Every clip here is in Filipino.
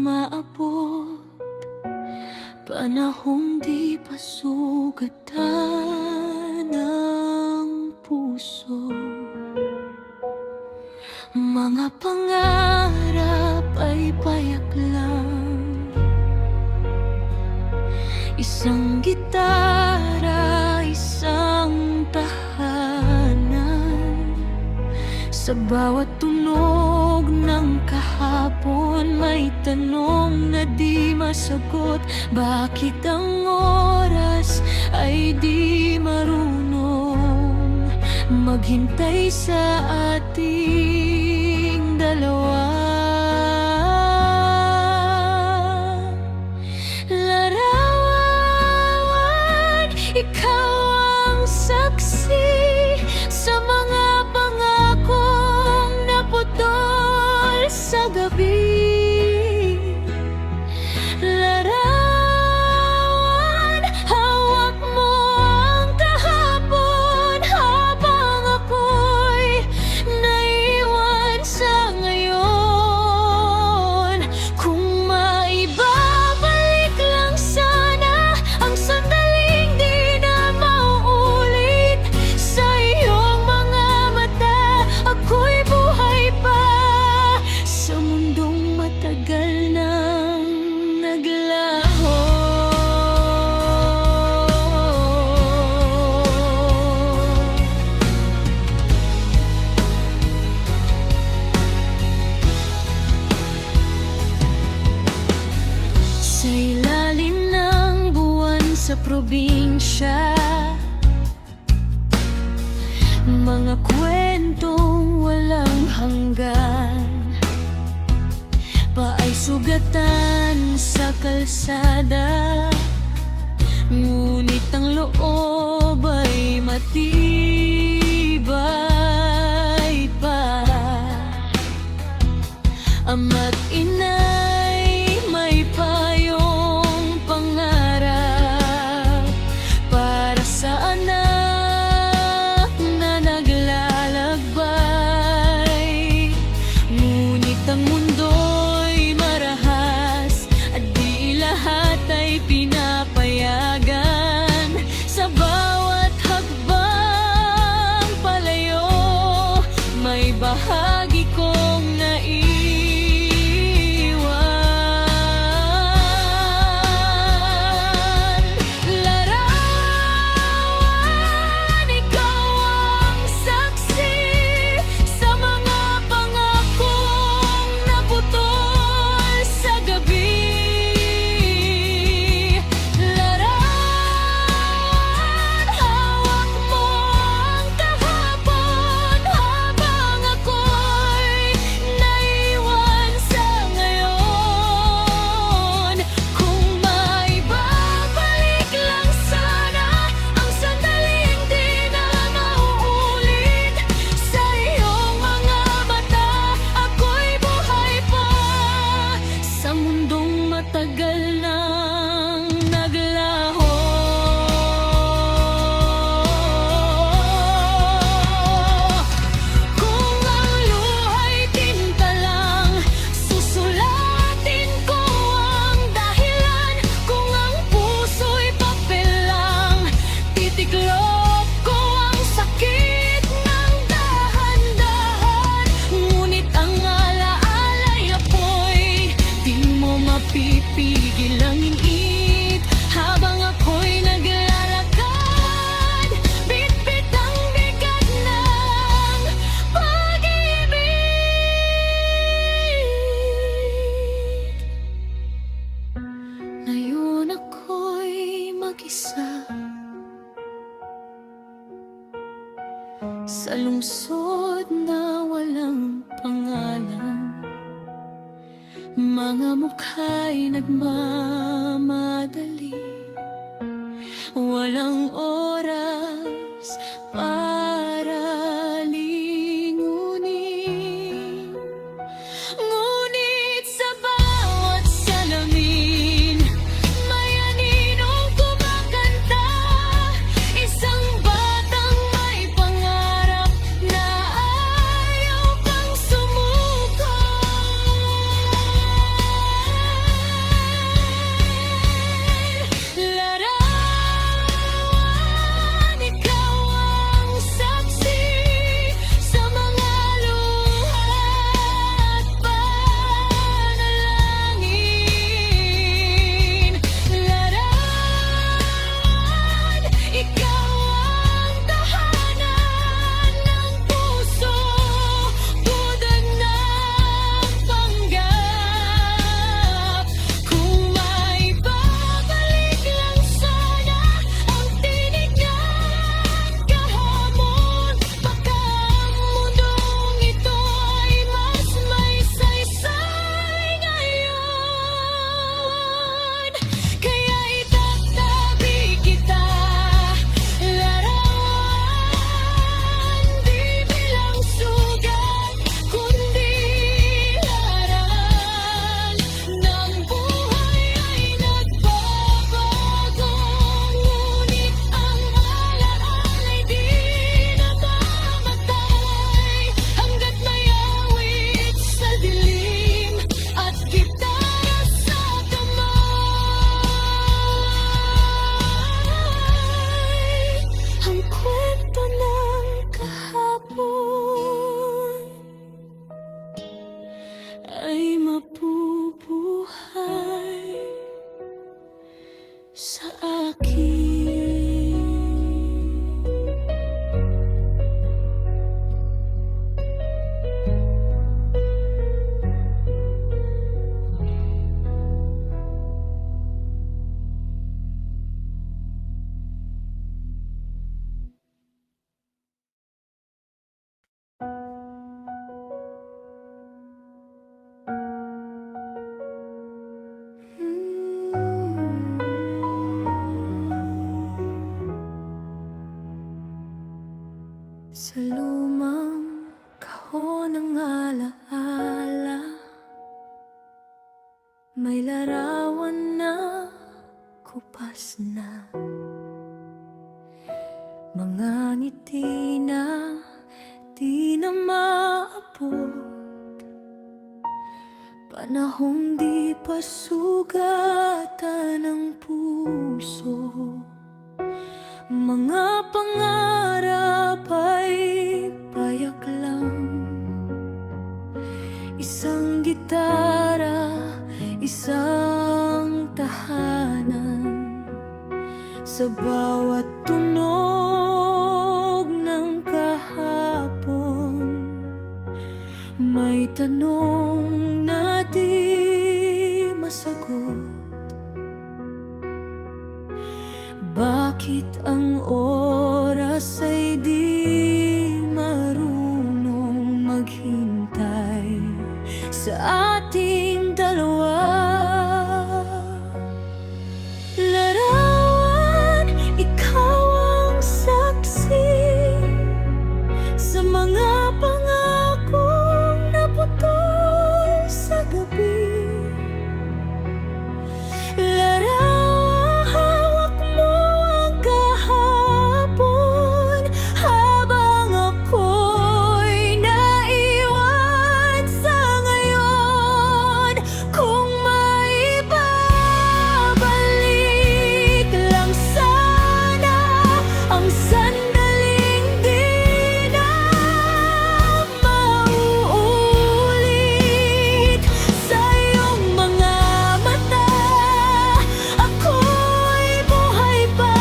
umaabot, panahong di pa sugatan ng puso. Mga pangarap ay payak lang, isang gitara, isang tahanan. Sa bawat tunog ng kahapon may tanong na di masagot. Bakit ang oras ay di marunong maghintay sa ating dalawa? Larawan, ikaw ang saksi sa mga pangakong naputol sa gabi. Larawan, hawak mo ang kahapon habang ako'y naiwan sa ngayon. Kung maibabalik lang sana ang sandaling di na mauulit, sa iyong mga mata ako'y buhay pa sa mundong matagal nang naglaho. Sa ilalim ng buwan sa probinsya, mga kwentong walang hanggan, paay sugatan sa kalsada, ngunit ang loob ay matibay pa. Ama't inay may payong pangarap para sa anak na naglalakbay, ngunit ang mundo'y marahas at di lahat ay pinapayagan. Sa bawat hakbang palayo may bahagi kong naiwan. Larawan, ikaw ang saksi sa mga pangakong naputol sa gabi. Larawan, hawak mo ang kahapon habang ako'y naiwan sa ngayon. Kung maibabalik lang sana ang sandaling di na mauulit, sa iyong mga mata ako'y buhay pa sa mundong matagal nang naglaho. Kung ang luha'y tinta lang, susulatin ko ang dahilan. Kung ang puso'y papel lang, titiklop ko ang sakit ng dahan-dahan. Ngunit ang alaala'y apoy, di mo mapipigil ang init habang ako'y naglalakad. Bitbit ang bigat ng pag-ibig. Ngayon ako'y mag-isa sa lungsod na walang pangalan. Mga mukha'y nagmamadali, walang oras para lingunin. Ngunit sa bawat salamin may aninong kumakanta, isang batang may pangarap na ayaw pang sumuko. May larawan na kupas na, mga ngiti na di na maabot, panahong di pa sugatan ng puso. Mga pangarap ay payak lang, isang gitara, isang tahanan. Sa bawat tunog ng kahapon, may tanong na di masagot. Bakit ang oras ay di marunong maghintay sa ating dalawa? Larawan, ikaw ang saksi sa mga pangakong naputol sa gabi. Larawan, hawak mo ang kahapon habang ako'y naiwan sa ngayon. Kung maibabalik lang sana ang sandaling di na mauulit. Sa iyong mga mata, ako'y buhay pa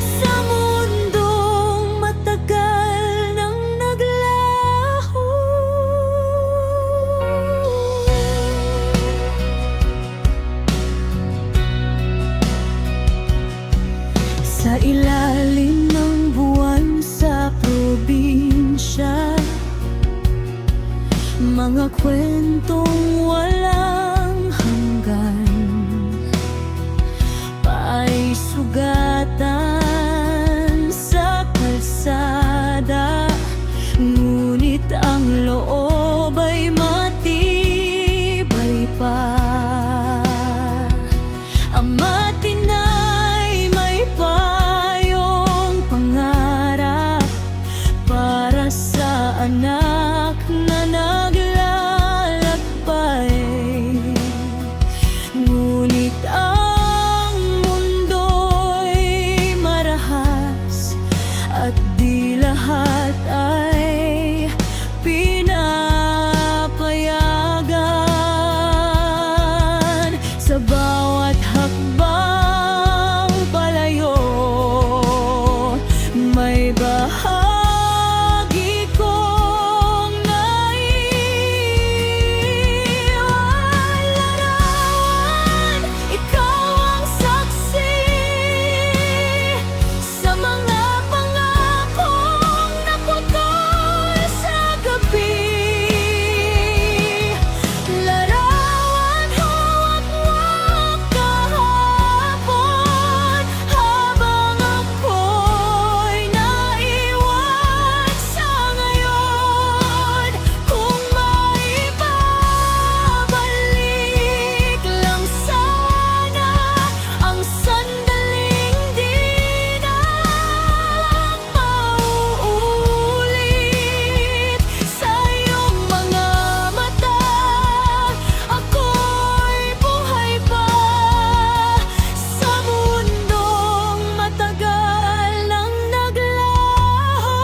sa mundong matagal nang naglaho. Sa ilalim ng buwan sa probinsya, mga kwentong walang hanggan, paisugatan sa kalsada, ngunit ang loob ay matibay pa. Ang matinay may payong pangarap para sa anak na naglalakbay. Ngunit ang mundo'y marahas at di lahat ay pinapayagan. Sa bawat hakbang palayo, may bahagi kong naiwan. Larawan, ikaw ang saksi sa mga pangakong naputol sa gabi. Larawan, hawak mo ang kahapon habang ako'y naiwan sa ngayon. Kung maibabalik lang sana ang sandaling di na mauulit. Sa iyong mga mata, ako'y buhay pa sa mundong matagal nang naglaho.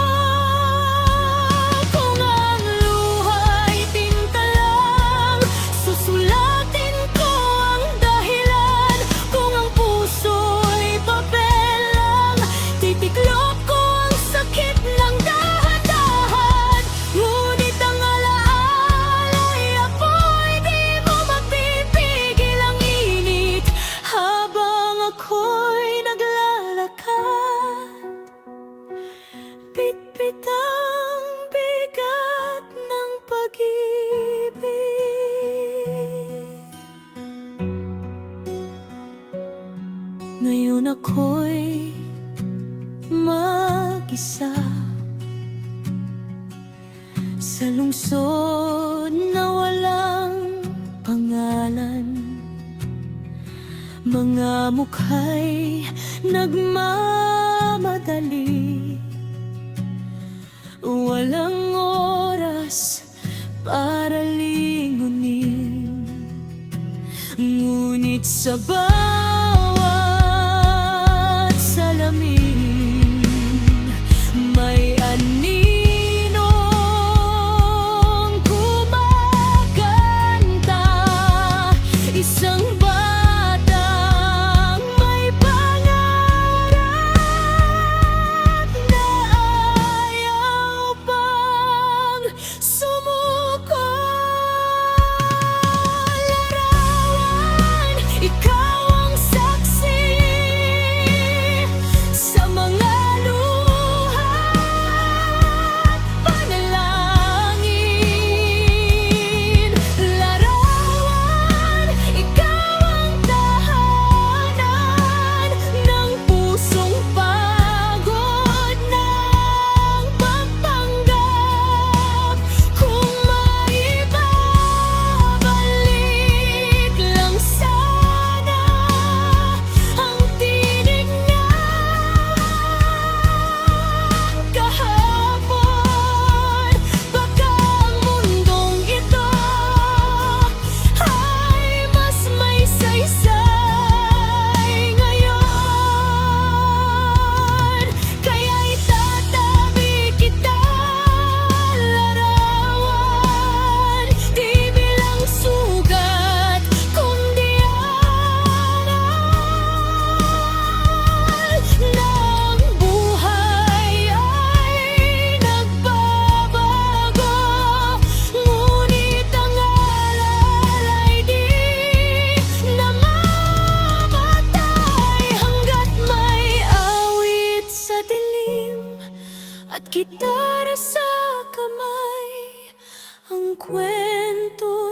Kung ang luha'y tinta lang, susulatin ko ang dahilan. Kung ang puso'y papel lang, titiklop ko ang sakit ng dahan-dahan. Ngunit ang alaala'y apoy, di mo mapipigil ang init habang ako'y naglalakad. Bitbit ang bigat ng pag-ibig. Ngayon ako'y mag-isa sa lungsod na walang pangalan. pasyalan. Mga mukha'y nagmamadali, walang oras para lingunin. Ngunit sa bawat salamin may aninong kumakanta, isang batang may pangarap na ayaw pang sumuko. Larawan, ikaw ang saksi sa mga luha't panalangin. Larawan, ikaw ang tahanan ng pusong pagod ng pagpanggap. Kung maibabalik lang sana ang tinig ng kahapon, baka ang mundong ito ay mas may saysay ngayon. Kaya itatabi kita, larawan, di bilang sugat kundi aral ng buhay ay nagbabago. Ngunit ang alala ay di namamatay hanggat may awit sa dilim at gitara sa kamay. Ang kwento